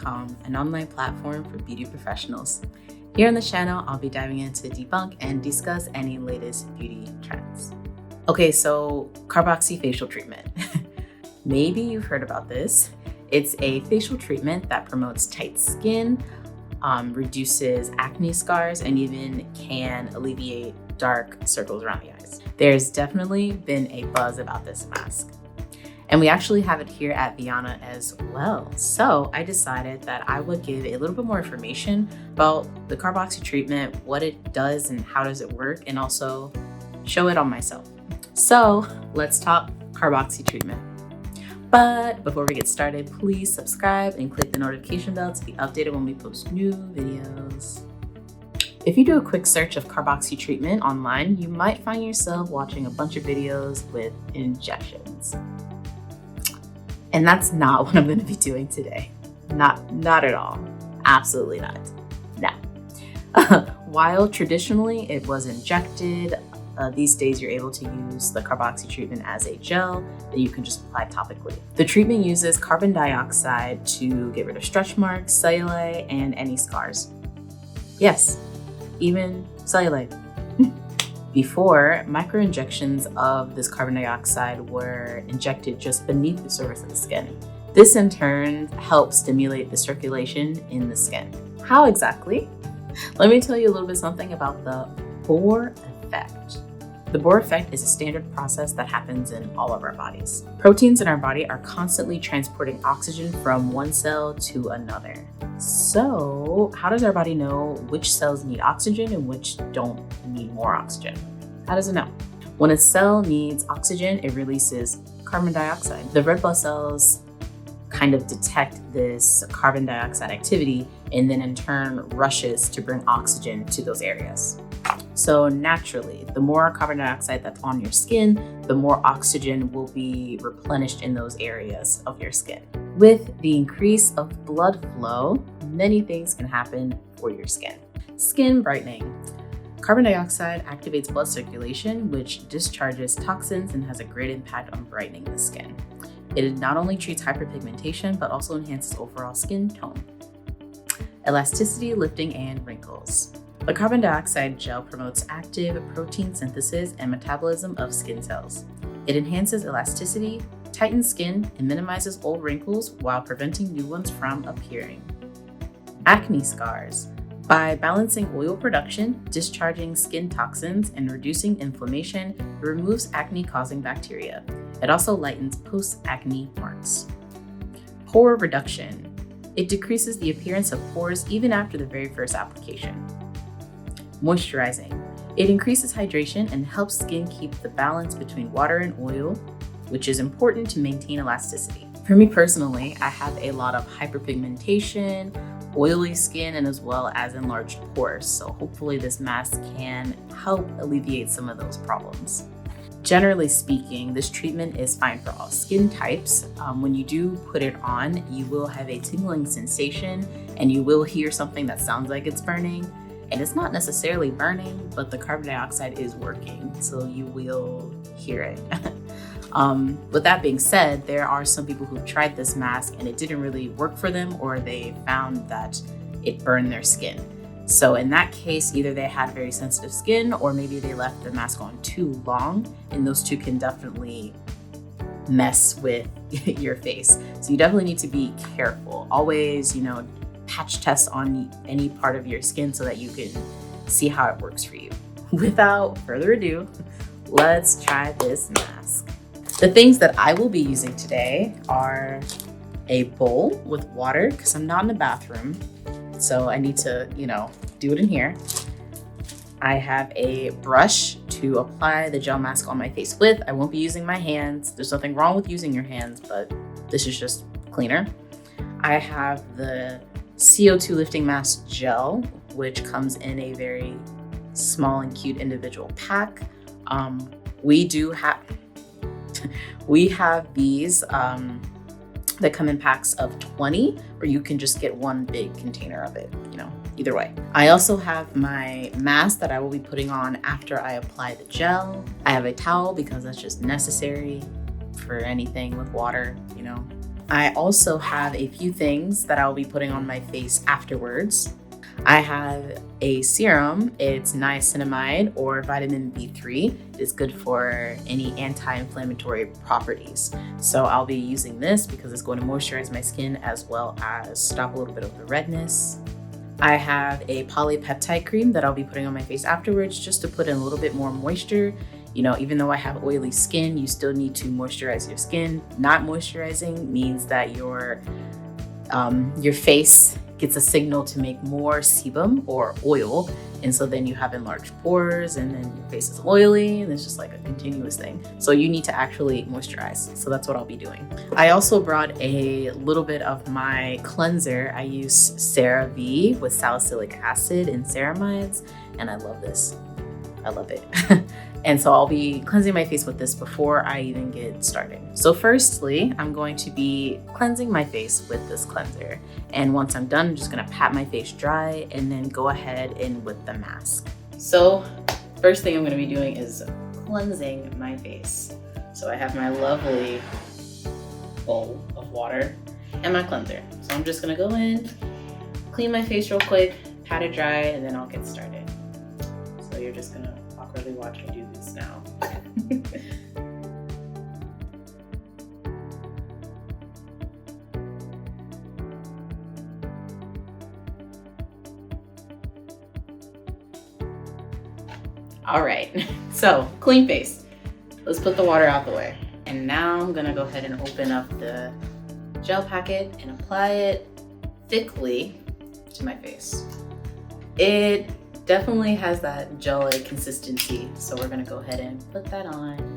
an online platform for beauty professionals. Here on the channel, I'll be diving into debunk and discuss any latest beauty trends. Okay, so Carboxy facial treatment. Maybe you've heard about this. It's a facial treatment that promotes tight skin, reduces acne scars, and even can alleviate dark circles around the eyes. There's definitely been a buzz about this mask. And we actually have it here at Viana as well. So I decided that I would give a little bit more information about the Carboxy treatment, what it does and how does it work, and also show it on myself. So let's talk Carboxy treatment. But before we get started, please subscribe and click the notification bell to be updated when we post new videos. If you do a quick search of Carboxy treatment online, you might find yourself watching a bunch of videos with injections. And that's not what I'm going to be doing today. Not at all. Absolutely not. No. While traditionally it was injected, these days you're able to use the Carboxy treatment as a gel that you can just apply topically. The treatment uses carbon dioxide to get rid of stretch marks, cellulite, and any scars. Yes, even cellulite. Before, microinjections of this carbon dioxide were injected just beneath the surface of the skin. This in turn helps stimulate the circulation in the skin. How exactly? Let me tell you a little bit something about the Bohr Effect. The Bohr Effect is a standard process that happens in all of our bodies. Proteins in our body are constantly transporting oxygen from one cell to another. So, how does our body know which cells need oxygen and which don't need more oxygen? How does it know? When a cell needs oxygen, it releases carbon dioxide. The red blood cells kind of detect this carbon dioxide activity and then in turn rushes to bring oxygen to those areas. So naturally, the more carbon dioxide that's on your skin, the more oxygen will be replenished in those areas of your skin. With the increase of blood flow, many things can happen for your skin. Skin brightening. Carbon dioxide activates blood circulation, which discharges toxins and has a great impact on brightening the skin. It not only treats hyperpigmentation, but also enhances overall skin tone. Elasticity, lifting, and wrinkles. The carbon dioxide gel promotes active protein synthesis and metabolism of skin cells. It enhances elasticity, tightens skin, and minimizes old wrinkles while preventing new ones from appearing. Acne scars. By balancing oil production, discharging skin toxins, and reducing inflammation, it removes acne-causing bacteria. It also lightens post-acne marks. Pore reduction. It decreases the appearance of pores even after the very first application. Moisturizing. It increases hydration and helps skin keep the balance between water and oil, which is important to maintain elasticity. For me personally, I have a lot of hyperpigmentation, oily skin, and as well as enlarged pores. So hopefully this mask can help alleviate some of those problems. Generally speaking, this treatment is fine for all skin types. When you do put it on, you will have a tingling sensation and you will hear something that sounds like it's burning. And it's not necessarily burning, but the carbon dioxide is working, so you will hear it. With that being said, there are some people who've tried this mask and it didn't really work for them, or they found that it burned their skin. So in that case, either they had very sensitive skin or maybe they left the mask on too long, and those two can definitely mess with your face. So you definitely need to be careful. Always, patch test on any part of your skin so that you can see how it works for you. Without further ado, let's try this mask. The things that I will be using today are a bowl with water, because I'm not in the bathroom, so I need to, do it in here. I have a brush to apply the gel mask on my face with. I won't be using my hands. There's nothing wrong with using your hands, but this is just cleaner. I have the CO2 lifting mask gel, which comes in a very small and cute individual pack. We have these that come in packs of 20, or you can just get one big container of it, either way. I also have my mask that I will be putting on after I apply the gel. I have a towel because that's just necessary for anything with water, I also have a few things that I'll be putting on my face afterwards. I have a serum. It's niacinamide or vitamin B3. It's good for any anti-inflammatory properties. So I'll be using this because it's going to moisturize my skin as well as stop a little bit of the redness. I have a polypeptide cream that I'll be putting on my face afterwards just to put in a little bit more moisture. You know, even though I have oily skin, you still need to moisturize your skin. Not moisturizing means that your face gets a signal to make more sebum or oil, and so then you have enlarged pores, and then your face is oily, and it's just like a continuous thing. So you need to actually moisturize. So that's what I'll be doing. I also brought a little bit of my cleanser. I use CeraVe with salicylic acid and ceramides, and I love this. I love it. And so I'll be cleansing my face with this before I even get started. So firstly, I'm going to be cleansing my face with this cleanser. And once I'm done, I'm just gonna pat my face dry and then go ahead and with the mask. So first thing I'm gonna be doing is cleansing my face. So I have my lovely bowl of water and my cleanser. So I'm just gonna go in, clean my face real quick, pat it dry, and then I'll get started. So you're just gonna awkwardly watch me do this now. All right, so clean face. Let's put the water out the way. And now I'm gonna go ahead and open up the gel packet and apply it thickly to my face. It definitely has that gel-like consistency, so we're gonna go ahead and put that on.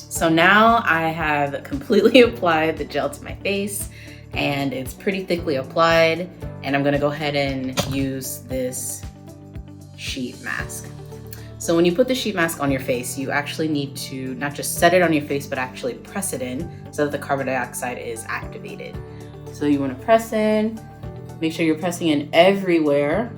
So now I have completely applied the gel to my face and it's pretty thickly applied, and I'm gonna go ahead and use this sheet mask. So when you put the sheet mask on your face, you actually need to not just set it on your face, but actually press it in so that the carbon dioxide is activated. So you wanna press in, make sure you're pressing in everywhere.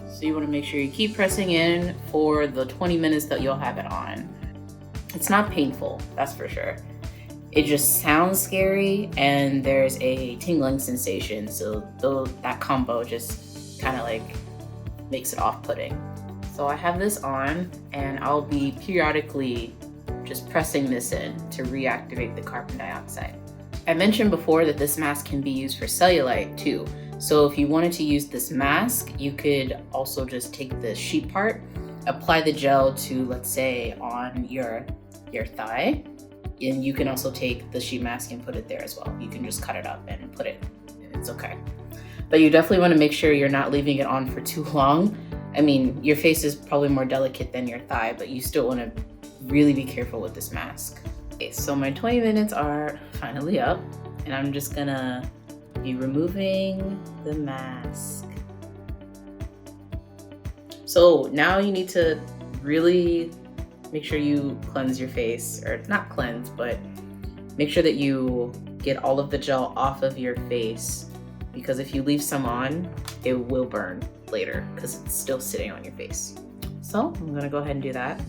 So you want to make sure you keep pressing in for the 20 minutes that you'll have it on. It's not painful, that's for sure. It just sounds scary and there's a tingling sensation. So that combo just kind of like makes it off-putting. So I have this on and I'll be periodically just pressing this in to reactivate the carbon dioxide. I mentioned before that this mask can be used for cellulite too. So if you wanted to use this mask, you could also just take the sheet part, apply the gel to, let's say, on your thigh, and you can also take the sheet mask and put it there as well. You can just cut it up and put it, and it's okay. But you definitely want to make sure you're not leaving it on for too long. I mean, your face is probably more delicate than your thigh, but you still want to really be careful with this mask. Okay, so my 20 minutes are finally up, and I'm just gonna be removing the mask. So now you need to really make sure you cleanse your face, or not cleanse, but make sure that you get all of the gel off of your face, because if you leave some on, it will burn later because it's still sitting on your face. So I'm gonna go ahead and do that.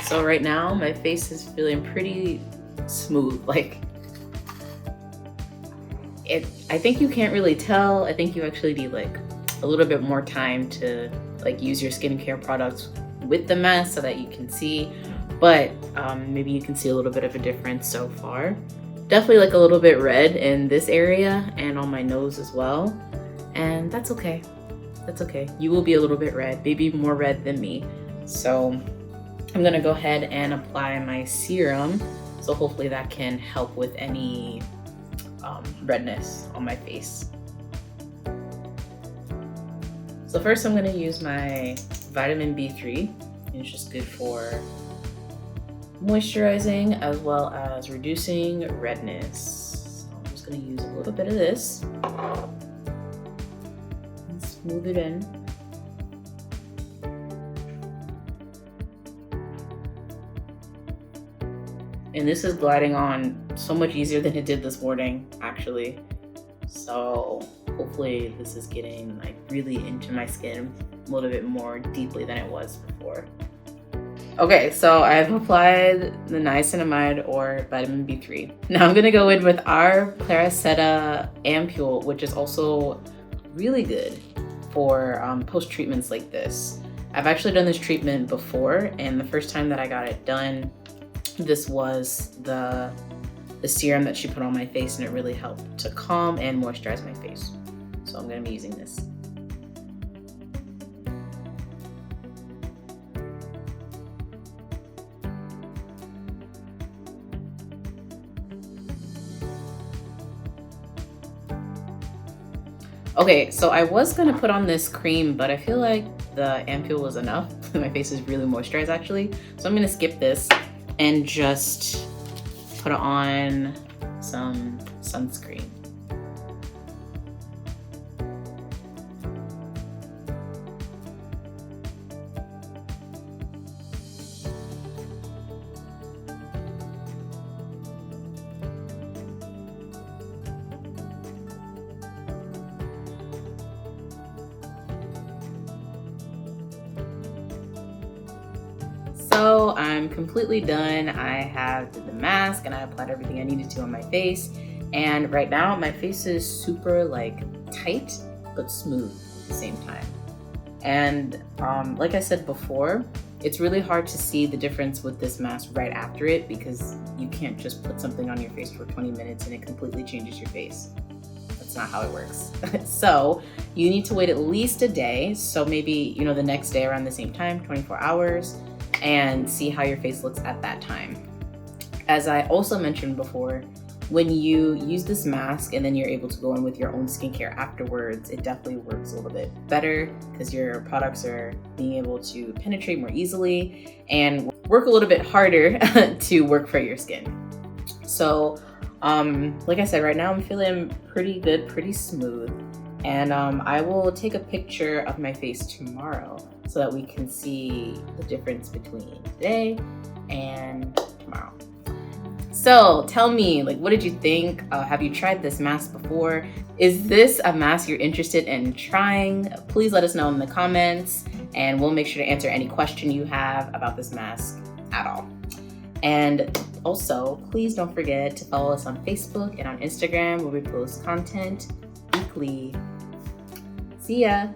So right now, my face is feeling pretty smooth. Like, I think you can't really tell. I think you actually need like a little bit more time to like use your skincare products with the mask so that you can see. but maybe you can see a little bit of a difference so far. Definitely like a little bit red in this area and on my nose as well. And that's okay. That's okay. You will be a little bit red, maybe more red than me. So I'm gonna go ahead and apply my serum. So hopefully that can help with any redness on my face. So first I'm gonna use my vitamin B3. It's just good for moisturizing as well as reducing redness. So I'm just gonna use a little bit of this and smooth it in. And this is gliding on so much easier than it did this morning, actually. So hopefully this is getting like really into my skin a little bit more deeply than it was before. Okay, so I've applied the niacinamide or vitamin B3. Now I'm gonna go in with our Clariceta ampule, which is also really good for post-treatments like this. I've actually done this treatment before, and the first time that I got it done, this was the serum that she put on my face, and it really helped to calm and moisturize my face. So I'm gonna be using this. Okay, so I was gonna put on this cream, but I feel like the ampule was enough. My face is really moisturized actually. So I'm gonna skip this and just put on some sunscreen. So I'm completely done. I have did the mask and I applied everything I needed to on my face. And right now my face is super like tight, but smooth at the same time. And like I said before, it's really hard to see the difference with this mask right after it because you can't just put something on your face for 20 minutes and it completely changes your face. That's not how it works. So you need to wait at least a day. So maybe, you know, the next day around the same time, 24 hours, and see how your face looks at that time. As I also mentioned before, when you use this mask and then you're able to go in with your own skincare afterwards, it definitely works a little bit better because your products are being able to penetrate more easily and work a little bit harder to work for your skin. So like I said, right now I'm feeling pretty good, pretty smooth. And I will take a picture of my face tomorrow so that we can see the difference between today and tomorrow. So tell me, like, what did you think? Have you tried this mask before? Is this a mask you're interested in trying? Please let us know in the comments and we'll make sure to answer any question you have about this mask at all. And also, please don't forget to follow us on Facebook and on Instagram where we post content weekly. See ya!